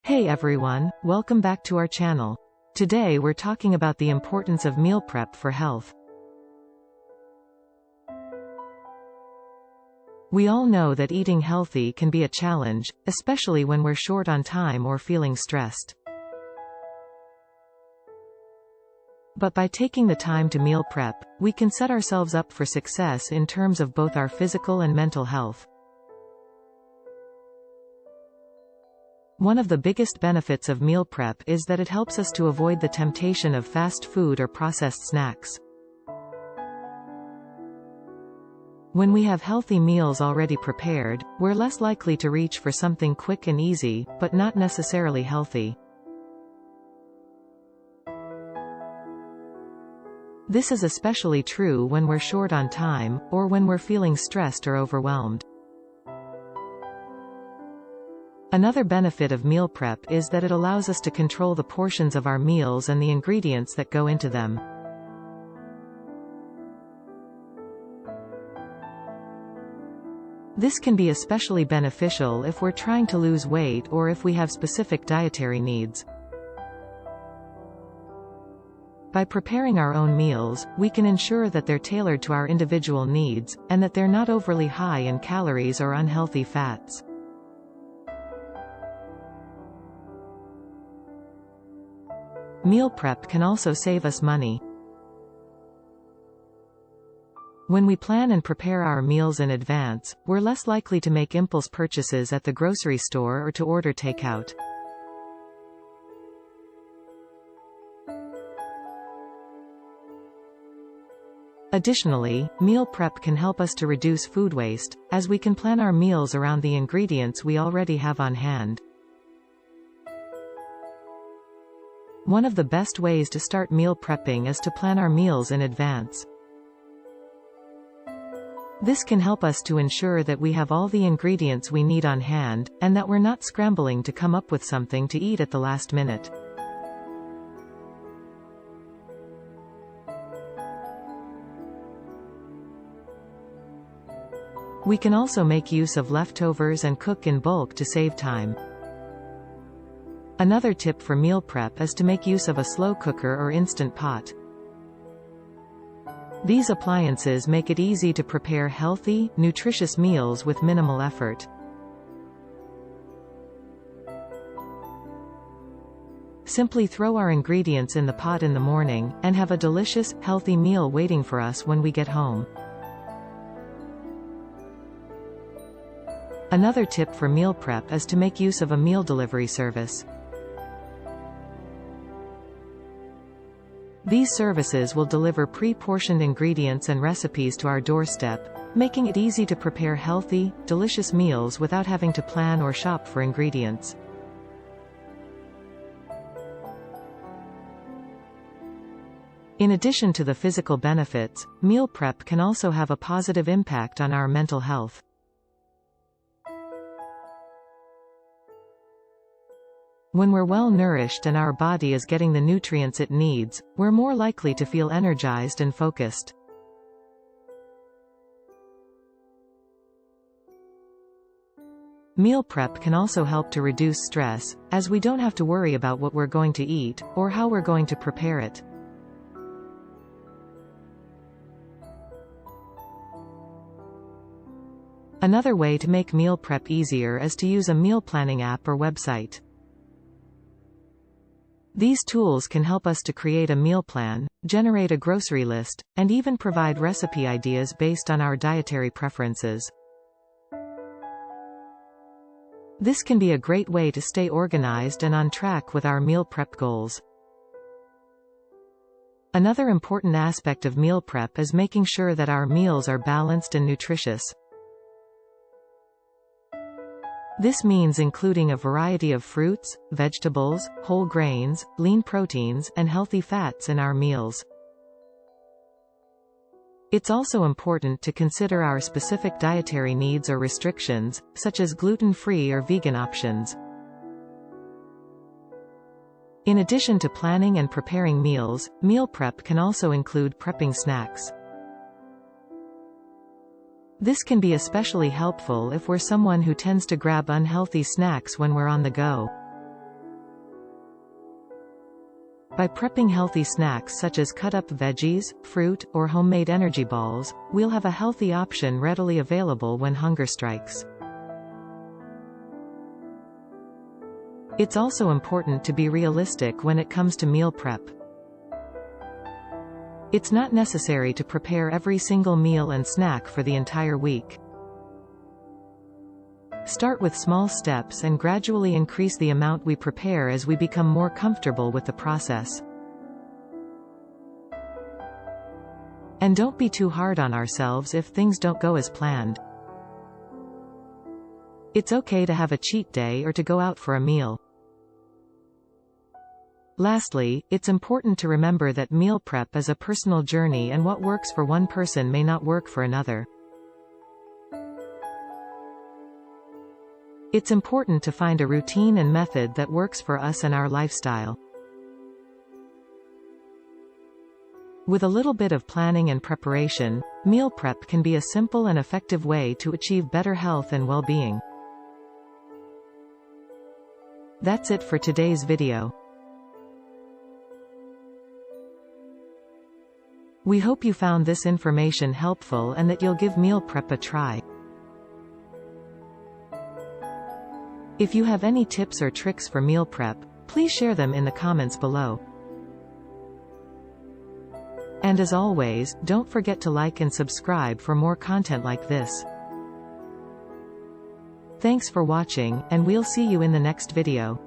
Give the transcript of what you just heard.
Hey everyone, welcome back to our channel. Today we're talking about the importance of meal prep for health. We all know that eating healthy can be a challenge, especially when we're short on time or feeling stressed. But by taking the time to meal prep, we can set ourselves up for success in terms of both our physical and mental health. One of the biggest benefits of meal prep is that it helps us to avoid the temptation of fast food or processed snacks. When we have healthy meals already prepared, we're less likely to reach for something quick and easy, but not necessarily healthy. This is especially true when we're short on time, or when we're feeling stressed or overwhelmed. Another benefit of meal prep is that it allows us to control the portions of our meals and the ingredients that go into them. This can be especially beneficial if we're trying to lose weight or if we have specific dietary needs. By preparing our own meals, we can ensure that they're tailored to our individual needs, and that they're not overly high in calories or unhealthy fats. Meal prep can also save us money. When we plan and prepare our meals in advance, we're less likely to make impulse purchases at the grocery store or to order takeout. Additionally, meal prep can help us to reduce food waste, as we can plan our meals around the ingredients we already have on hand. One of the best ways to start meal prepping is to plan our meals in advance. This can help us to ensure that we have all the ingredients we need on hand, and that we're not scrambling to come up with something to eat at the last minute. We can also make use of leftovers and cook in bulk to save time. Another tip for meal prep is to make use of a slow cooker or instant pot. These appliances make it easy to prepare healthy, nutritious meals with minimal effort. Simply throw our ingredients in the pot in the morning, and have a delicious, healthy meal waiting for us when we get home. Another tip for meal prep is to make use of a meal delivery service. These services will deliver pre-portioned ingredients and recipes to our doorstep, making it easy to prepare healthy, delicious meals without having to plan or shop for ingredients. In addition to the physical benefits, meal prep can also have a positive impact on our mental health. When we're well nourished and our body is getting the nutrients it needs, we're more likely to feel energized and focused. Meal prep can also help to reduce stress, as we don't have to worry about what we're going to eat, or how we're going to prepare it. Another way to make meal prep easier is to use a meal planning app or website. These tools can help us to create a meal plan, generate a grocery list, and even provide recipe ideas based on our dietary preferences. This can be a great way to stay organized and on track with our meal prep goals. Another important aspect of meal prep is making sure that our meals are balanced and nutritious. This means including a variety of fruits, vegetables, whole grains, lean proteins, and healthy fats in our meals. It's also important to consider our specific dietary needs or restrictions, such as gluten-free or vegan options. In addition to planning and preparing meals, meal prep can also include prepping snacks. This can be especially helpful if we're someone who tends to grab unhealthy snacks when we're on the go. By prepping healthy snacks such as cut-up veggies, fruit, or homemade energy balls, we'll have a healthy option readily available when hunger strikes. It's also important to be realistic when it comes to meal prep. It's not necessary to prepare every single meal and snack for the entire week. Start with small steps and gradually increase the amount we prepare as we become more comfortable with the process. And don't be too hard on ourselves if things don't go as planned. It's okay to have a cheat day or to go out for a meal. Lastly, it's important to remember that meal prep is a personal journey, and what works for one person may not work for another. It's important to find a routine and method that works for us and our lifestyle. With a little bit of planning and preparation, meal prep can be a simple and effective way to achieve better health and well-being. That's it for today's video. We hope you found this information helpful and that you'll give meal prep a try. If you have any tips or tricks for meal prep, please share them in the comments below. And as always, don't forget to like and subscribe for more content like this. Thanks for watching, and we'll see you in the next video.